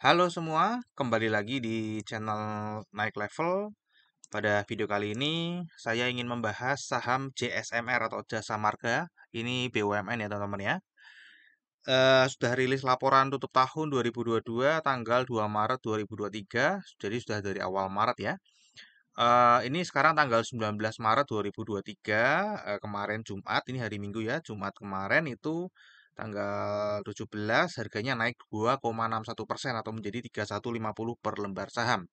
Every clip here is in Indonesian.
Halo semua, kembali lagi di channel Naik Level. Pada video kali ini, saya ingin membahas saham JSMR atau Jasa Marga. Ini BUMN ya teman-teman ya. Sudah rilis laporan tutup tahun 2022 tanggal 2 Maret 2023, jadi sudah dari awal Maret ya. Ini sekarang tanggal 19 Maret 2023, kemarin Jumat, ini hari Minggu ya, Jumat kemarin itu tanggal 17 harganya naik 2,61% atau menjadi 3150 per lembar saham.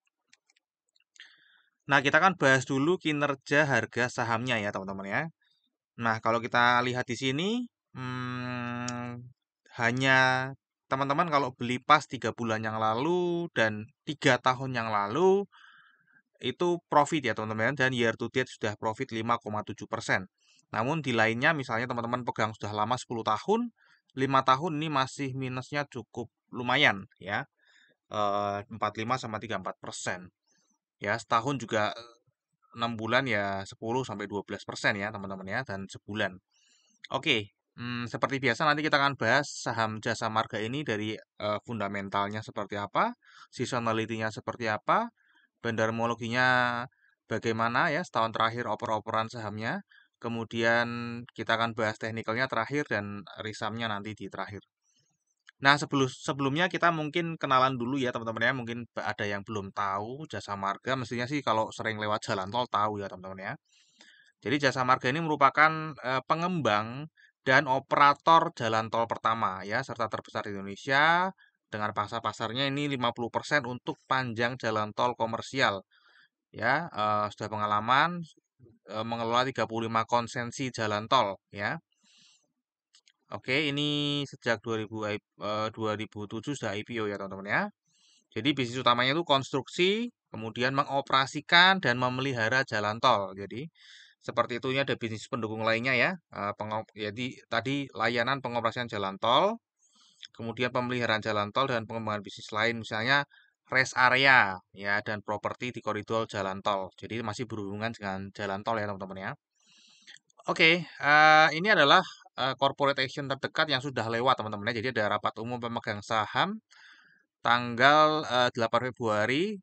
Nah, kita kan bahas dulu kinerja harga sahamnya ya, teman-teman ya. Nah, kalau kita lihat di sini, hanya teman-teman kalau beli pas 3 bulan yang lalu dan 3 tahun yang lalu itu profit ya teman-teman dan year to date sudah profit 5,7%. Namun di lainnya misalnya teman-teman pegang sudah lama 10 tahun, 5 tahun ini masih minusnya cukup lumayan ya. 45 sama 34%. Ya, setahun juga 6 bulan ya 10 sampai 12% ya teman-teman ya dan sebulan. Oke, seperti biasa nanti kita akan bahas saham Jasa Marga ini dari fundamentalnya seperti apa, seasonality-nya seperti apa, bandarmologinya bagaimana ya setahun terakhir oper-operan sahamnya. Kemudian kita akan bahas teknikalnya terakhir dan risamnya nanti di terakhir. Nah, sebelumnya kita mungkin kenalan dulu ya teman-teman ya. Mungkin ada yang belum tahu Jasa Marga, mestinya sih kalau sering lewat jalan tol tahu ya teman-teman ya. Jadi Jasa Marga ini merupakan pengembang dan operator jalan tol pertama ya, serta terbesar di Indonesia dengan pasar-pasarnya ini 50% untuk panjang jalan tol komersial ya, sudah pengalaman mengelola 35 konsensi jalan tol ya. Oke, ini sejak 2007 sudah IPO ya teman-teman ya. Jadi bisnis utamanya itu konstruksi, kemudian mengoperasikan dan memelihara jalan tol. Jadi seperti itu ini ada bisnis pendukung lainnya ya. Jadi tadi layanan pengoperasian jalan tol, kemudian pemeliharaan jalan tol dan pengembangan bisnis lain misalnya rest area ya dan properti di koridor jalan tol. Jadi masih berhubungan dengan jalan tol ya teman-teman ya. Oke, ini adalah corporate action terdekat yang sudah lewat teman-teman ya. Jadi ada rapat umum pemegang saham tanggal 8 Februari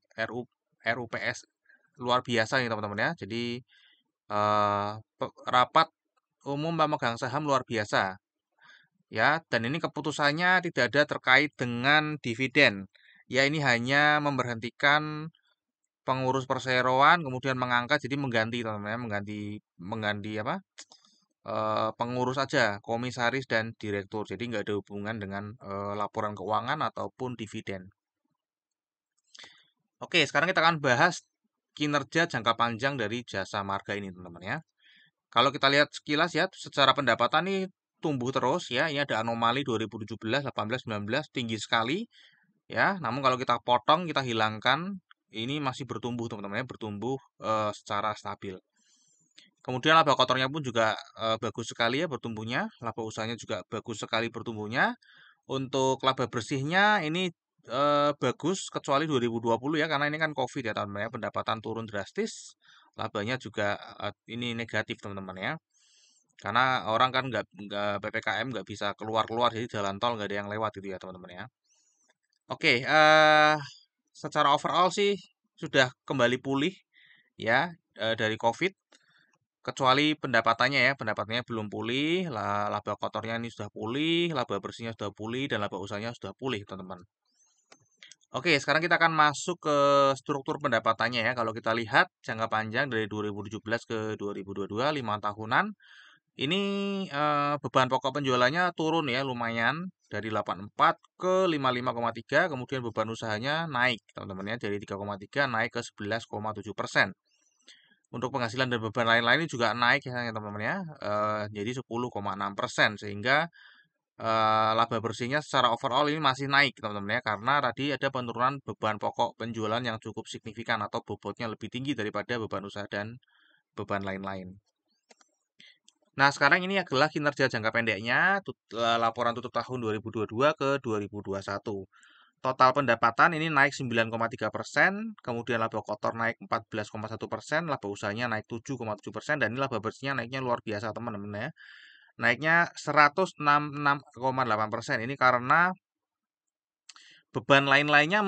RUPS luar biasa nih teman-teman ya. Jadi rapat umum pemegang saham luar biasa ya. Dan ini keputusannya tidak ada terkait dengan dividen. Ya ini hanya memberhentikan pengurus perseroan kemudian mengangkat jadi mengganti teman-teman ya, mengganti apa? Pengurus aja, komisaris dan direktur. Jadi nggak ada hubungan dengan laporan keuangan ataupun dividen. Oke, sekarang kita akan bahas kinerja jangka panjang dari Jasa Marga ini, teman-teman ya. Kalau kita lihat sekilas ya, secara pendapatan nih tumbuh terus ya. Ini ada anomali 2017, 18, 19 tinggi sekali ya. Namun kalau kita potong, kita hilangkan, ini masih bertumbuh teman-teman ya, bertumbuh secara stabil. Kemudian laba kotornya pun juga bagus sekali ya bertumbuhnya, laba usahanya juga bagus sekali bertumbuhnya. Untuk laba bersihnya ini bagus kecuali 2020 ya karena ini kan COVID ya teman-teman ya pendapatan turun drastis, labanya juga ini negatif teman-teman ya. Karena orang kan nggak PPKM nggak bisa keluar-keluar jadi jalan tol nggak ada yang lewat itu ya teman-teman ya. Oke, secara overall sih sudah kembali pulih ya dari COVID. Kecuali pendapatannya ya, pendapatannya belum pulih, laba kotornya ini sudah pulih, laba bersihnya sudah pulih, dan laba usahanya sudah pulih, teman-teman. Oke, sekarang kita akan masuk ke struktur pendapatannya ya. Kalau kita lihat jangka panjang dari 2017 ke 2022, 5 tahunan, ini beban pokok penjualannya turun ya, lumayan. Dari 84 ke 55,3, kemudian beban usahanya naik, teman-teman ya. Dari 3,3 naik ke 11,7%. Untuk penghasilan dan beban lain-lain ini juga naik ya teman-teman ya. Jadi 10,6% sehingga laba bersihnya secara overall ini masih naik teman-teman ya karena tadi ada penurunan beban pokok penjualan yang cukup signifikan atau bobotnya lebih tinggi daripada beban usaha dan beban lain-lain. Nah, sekarang ini adalah kinerja jangka pendeknya, laporan tutup tahun 2022 ke 2021. Total pendapatan ini naik 9,3%, kemudian laba kotor naik 14,1%, laba usahanya naik 7,7%, dan ini laba bersihnya naiknya luar biasa teman-teman ya. Naiknya 166,8%. Ini karena beban lain-lainnya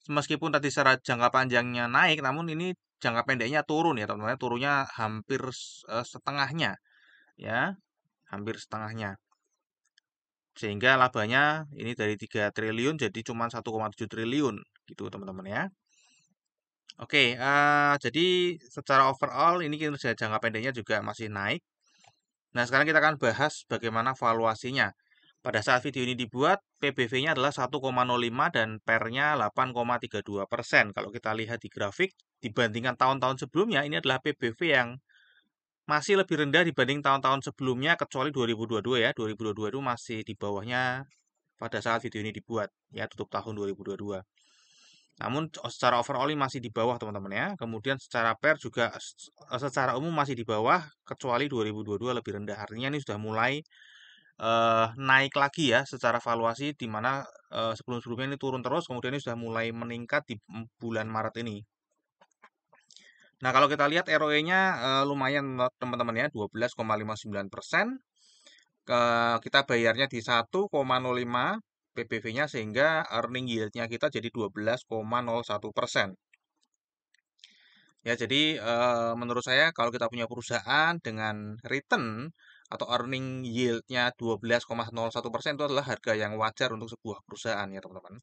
meskipun tadi secara jangka panjangnya naik, namun ini jangka pendeknya turun ya teman-teman. Turunnya hampir setengahnya ya, hampir setengahnya. Sehingga labanya ini dari 3 triliun jadi cuma 1,7 triliun gitu teman-teman ya. Oke, jadi secara overall ini kinerja jangka pendeknya juga masih naik. Nah, sekarang kita akan bahas bagaimana valuasinya. Pada saat video ini dibuat, PBV-nya adalah 1,05 dan PER-nya 8,32%. Kalau kita lihat di grafik, dibandingkan tahun-tahun sebelumnya, ini adalah PBV yang masih lebih rendah dibanding tahun-tahun sebelumnya, kecuali 2022 ya. 2022 itu masih di bawahnya pada saat video ini dibuat, ya tutup tahun 2022. Namun secara overall ini masih di bawah teman-teman ya. Kemudian secara PER juga secara umum masih di bawah, kecuali 2022 lebih rendah. Artinya ini sudah mulai naik lagi ya secara valuasi, di mana sebelum-sebelumnya ini turun terus, kemudian ini sudah mulai meningkat di bulan Maret ini. Nah, kalau kita lihat ROE-nya lumayan teman-teman ya, 12,59%. Kita bayarnya di 1,05 PBV-nya, sehingga earning yield-nya kita jadi 12,01%. Ya, jadi menurut saya kalau kita punya perusahaan dengan return atau earning yield-nya 12,01% itu adalah harga yang wajar untuk sebuah perusahaan ya teman-teman.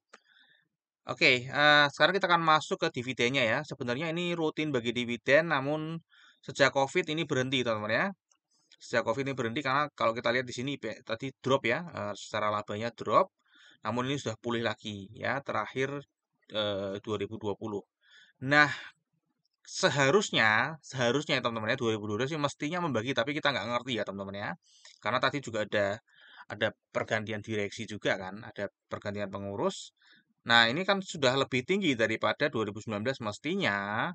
Oke, sekarang kita akan masuk ke dividennya ya. Sebenarnya ini rutin bagi dividen, namun sejak COVID ini berhenti teman-teman ya. Sejak COVID ini berhenti karena kalau kita lihat di sini tadi drop ya, secara labanya drop, namun ini sudah pulih lagi ya, terakhir 2020. Nah, seharusnya ya teman-teman ya, 2022 sih mestinya membagi, tapi kita nggak ngerti ya teman-teman ya. Karena tadi juga ada pergantian direksi juga kan, ada pergantian pengurus. Nah, ini kan sudah lebih tinggi daripada 2019, mestinya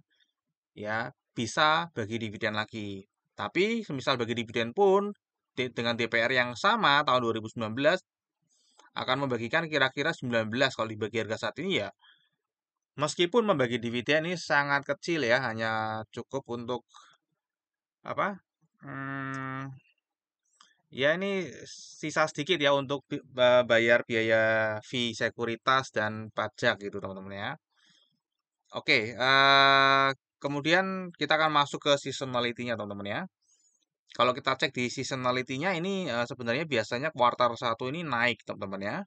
ya bisa bagi dividen lagi. Tapi semisal bagi dividen pun dengan DPR yang sama tahun 2019 akan membagikan kira-kira 19, kalau dibagi harga saat ini ya. Meskipun membagi dividen ini sangat kecil ya, hanya cukup untuk apa? Hmm, ya ini sisa sedikit ya untuk bayar biaya fee sekuritas dan pajak gitu teman-teman ya. Oke, kemudian kita akan masuk ke seasonality-nya teman-teman ya. Kalau kita cek di seasonality-nya ini sebenarnya biasanya kuartal 1 ini naik teman-teman ya.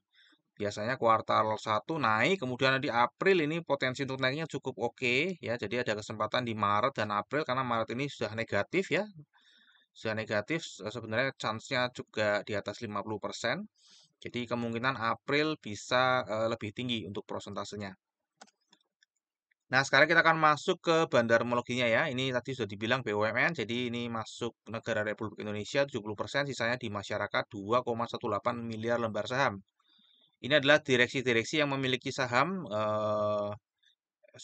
Biasanya kuartal 1 naik, kemudian di April ini potensi untuk naiknya cukup oke ya. Jadi ada kesempatan di Maret dan April, karena Maret ini sudah negatif ya. Sudah negatif, sebenarnya chance-nya juga di atas 50%. Jadi kemungkinan April bisa lebih tinggi untuk prosentasenya. Nah, sekarang kita akan masuk ke bandarmologinya ya. Ini tadi sudah dibilang BUMN, jadi ini masuk negara Republik Indonesia 70%, sisanya di masyarakat 2,18 miliar lembar saham. Ini adalah direksi-direksi yang memiliki saham 100,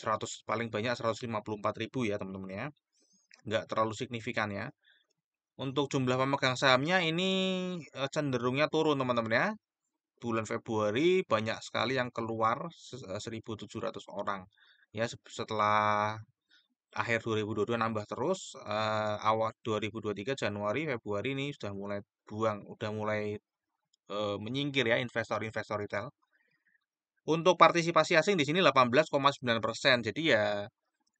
paling banyak 154.000 ya teman-teman ya. Nggak terlalu signifikan ya. Untuk jumlah pemegang sahamnya ini cenderungnya turun teman-teman ya. Bulan Februari banyak sekali yang keluar 1.700 orang. Ya, setelah akhir 2022 nambah terus, awal 2023 Januari Februari ini sudah mulai udah mulai menyingkir ya investor-investor retail. Untuk partisipasi asing di sini 18,9%. Jadi ya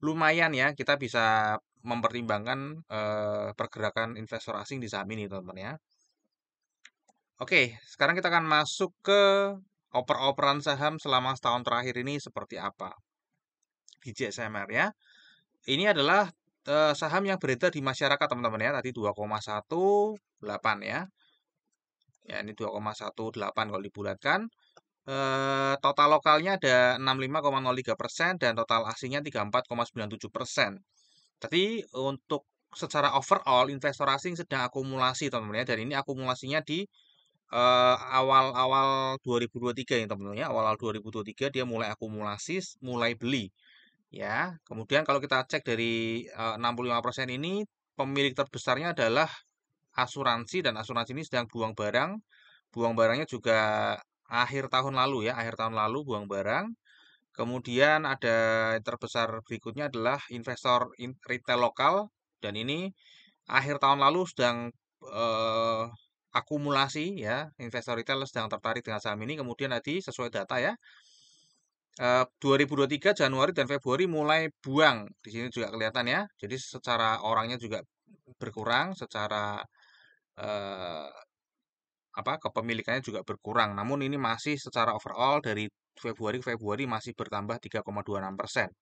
lumayan ya, kita bisa mempertimbangkan pergerakan investor asing di saham ini teman-teman ya. Oke, sekarang kita akan masuk ke oper-operan saham selama setahun terakhir ini seperti apa di JSMR ya. Ini adalah saham yang beredar di masyarakat teman-teman ya. Tadi 2,18 ya. Ya, ini 2,18 kalau dibulatkan. Total lokalnya ada 65,03% dan total asingnya 34,97%. Jadi untuk secara overall investor asing sedang akumulasi teman-teman ya. Dan ini akumulasinya di awal-awal 2023 ya teman-teman ya. Awal-awal 2023 dia mulai akumulasi, mulai beli. Ya, kemudian kalau kita cek dari 65% ini, pemilik terbesarnya adalah asuransi, dan asuransi ini sedang buang barang. Buang barangnya juga akhir tahun lalu ya, akhir tahun lalu buang barang. Kemudian ada yang terbesar berikutnya adalah investor retail lokal, dan ini akhir tahun lalu sedang eh, akumulasi ya, investor retail sedang tertarik dengan saham ini. Kemudian tadi sesuai data ya, 2023 Januari dan Februari mulai buang. Di sini juga kelihatan ya. Jadi secara orangnya juga berkurang, secara eh, kepemilikannya juga berkurang. Namun ini masih secara overall dari Februari ke Februari masih bertambah 3,26%.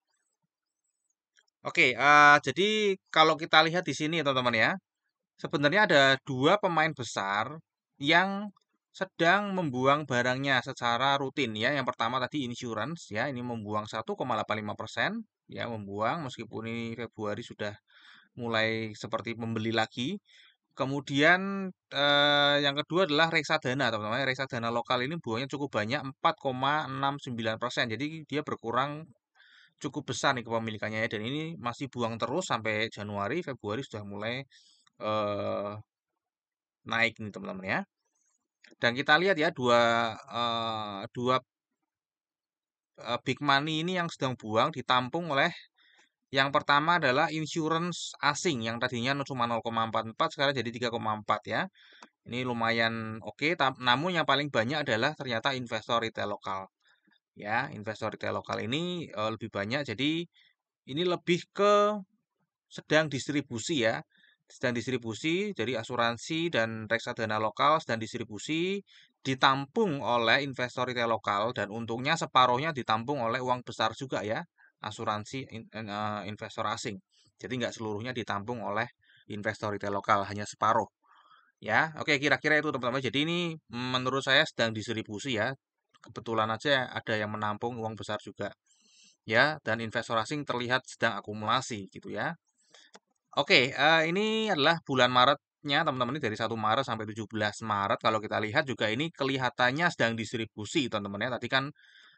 Oke, jadi kalau kita lihat di sini teman-teman ya, sebenarnya ada dua pemain besar yang sedang membuang barangnya secara rutin ya. Yang pertama tadi insurance ya, ini membuang 1,85% ya, membuang meskipun ini Februari sudah mulai seperti membeli lagi. Kemudian yang kedua adalah reksadana, teman-teman. Reksadana lokal ini buahnya cukup banyak, 4,69%. Jadi dia berkurang cukup besar nih kepemilikannya ya. Dan ini masih buang terus sampai Januari, Februari sudah mulai eh, naik nih teman-teman ya. Dan kita lihat ya dua big money ini yang sedang buang ditampung oleh yang pertama adalah insurance asing yang tadinya cuma 0,44 sekarang jadi 3,4 ya. Ini lumayan oke, namun yang paling banyak adalah ternyata investor retail lokal. Ya, investor retail lokal ini lebih banyak, jadi ini lebih ke sedang distribusi ya. Sedang distribusi, jadi asuransi dan reksadana lokal sedang distribusi, ditampung oleh investor retail lokal, dan untungnya separuhnya ditampung oleh uang besar juga ya, asuransi investor asing. Jadi nggak seluruhnya ditampung oleh investor retail lokal, hanya separuh. Ya, oke kira-kira itu teman-teman. Jadi ini menurut saya sedang distribusi ya. Kebetulan aja ada yang menampung uang besar juga. Ya, dan investor asing terlihat sedang akumulasi gitu ya. Oke, ini adalah bulan Maretnya teman-teman, ini dari 1 Maret sampai 17 Maret. Kalau kita lihat juga ini kelihatannya sedang distribusi teman-teman ya. Tadi kan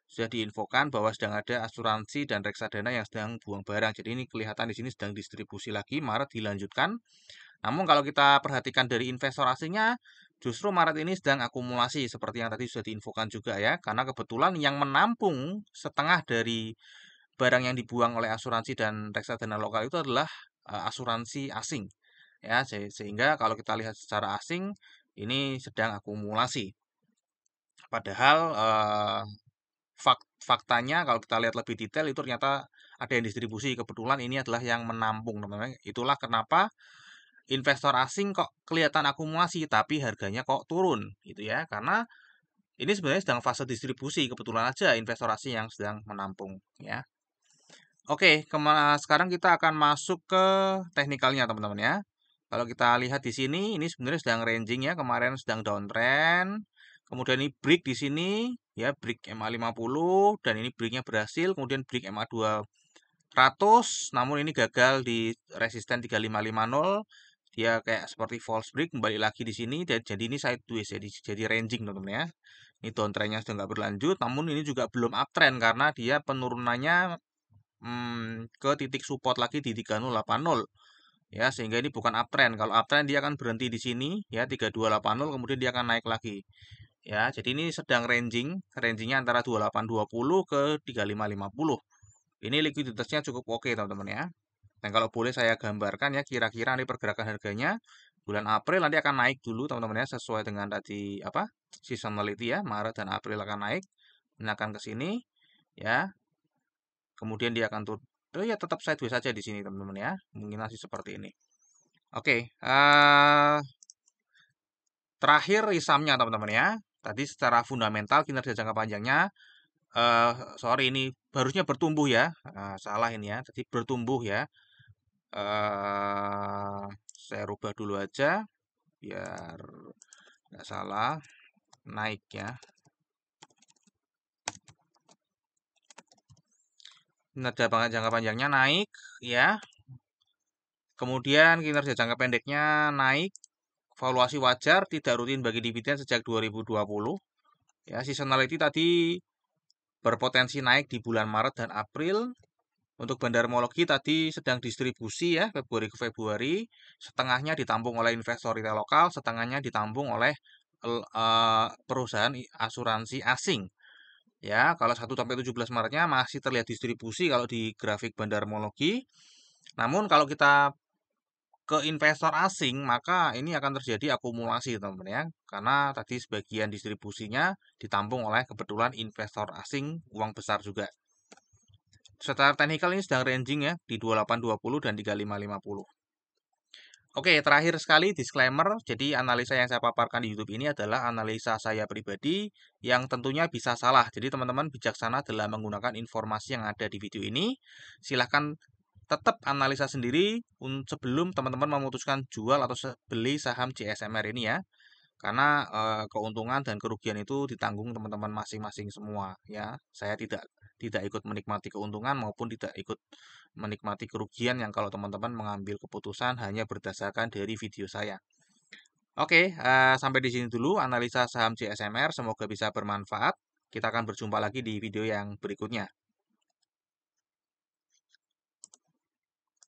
sudah diinfokan bahwa sedang ada asuransi dan reksadana yang sedang buang barang. Jadi ini kelihatan di sini sedang distribusi lagi. Maret dilanjutkan. Namun kalau kita perhatikan dari investor asingnya, justru Maret ini sedang akumulasi seperti yang tadi sudah diinfokan juga ya. Karena kebetulan yang menampung setengah dari barang yang dibuang oleh asuransi dan reksadana lokal itu adalah asuransi asing. Ya, sehingga kalau kita lihat secara asing ini sedang akumulasi. Padahal faktanya kalau kita lihat lebih detail itu ternyata ada yang distribusi. Kebetulan ini adalah yang menampung teman-teman. Itulah kenapa investor asing kok kelihatan akumulasi tapi harganya kok turun gitu ya. Karena ini sebenarnya sedang fase distribusi, kebetulan aja investor asing yang sedang menampung ya. Oke, sekarang kita akan masuk ke teknikalnya teman-teman ya. Kalau kita lihat di sini, ini sebenarnya sedang ranging ya, kemarin sedang downtrend. Kemudian ini break di sini, ya break MA50 dan ini breaknya berhasil. Kemudian break MA200, namun ini gagal di resisten 3550. Dia kayak seperti false break, kembali lagi di sini. Jadi ini sideways, jadi ranging teman-teman ya. Ini downtrendnya sudah nggak berlanjut, namun ini juga belum uptrend karena dia penurunannya ke titik support lagi di 3080 ya, sehingga ini bukan uptrend. Kalau uptrend dia akan berhenti di sini ya 3280, kemudian dia akan naik lagi ya. Jadi ini sedang rangingnya antara 2820 ke 3550. Ini likuiditasnya cukup oke teman-teman ya. Dan kalau boleh saya gambarkan ya kira-kira ini pergerakan harganya bulan April nanti akan naik dulu teman-teman ya, sesuai dengan tadi seasonality ya, Maret dan April akan naik. Ini akan ke sini ya. Kemudian dia akan turun. Oh ya tetap sideways saja di sini teman-teman ya. Mungkin masih seperti ini. Oke, terakhir risamnya teman-teman ya. Tadi secara fundamental kinerja jangka panjangnya, eh sorry ini harusnya bertumbuh ya. Salah ini ya. Tadi bertumbuh ya. eh saya rubah dulu aja biar nggak salah. Naik ya. Kinerja jangka panjangnya naik ya. Kemudian kinerja jangka pendeknya naik. Valuasi wajar tidak rutin bagi dividen sejak 2020. Ya, seasonality tadi berpotensi naik di bulan Maret dan April. Untuk bandarmologi tadi sedang distribusi ya, Februari ke Februari. Setengahnya ditampung oleh investor retail lokal, setengahnya ditampung oleh perusahaan asuransi asing. Ya, kalau 1 sampai 17 Maretnya masih terlihat distribusi kalau di grafik bandarmologi. Namun kalau kita ke investor asing, maka ini akan terjadi akumulasi teman-teman ya. Karena tadi sebagian distribusinya ditampung oleh kebetulan investor asing uang besar juga. Secara teknikal ini sedang ranging ya di 2820 dan 3550. Oke, terakhir sekali disclaimer. Jadi analisa yang saya paparkan di YouTube ini adalah analisa saya pribadi yang tentunya bisa salah. Jadi teman-teman bijaksana dalam menggunakan informasi yang ada di video ini. Silahkan tetap analisa sendiri sebelum teman-teman memutuskan jual atau beli saham CSMR ini ya. Karena keuntungan dan kerugian itu ditanggung teman-teman masing-masing semua ya. Saya tidak ikut menikmati keuntungan maupun tidak ikut menikmati kerugian yang kalau teman-teman mengambil keputusan hanya berdasarkan dari video saya. Oke, sampai di sini dulu analisa saham CSMR. Semoga bisa bermanfaat. Kita akan berjumpa lagi di video yang berikutnya.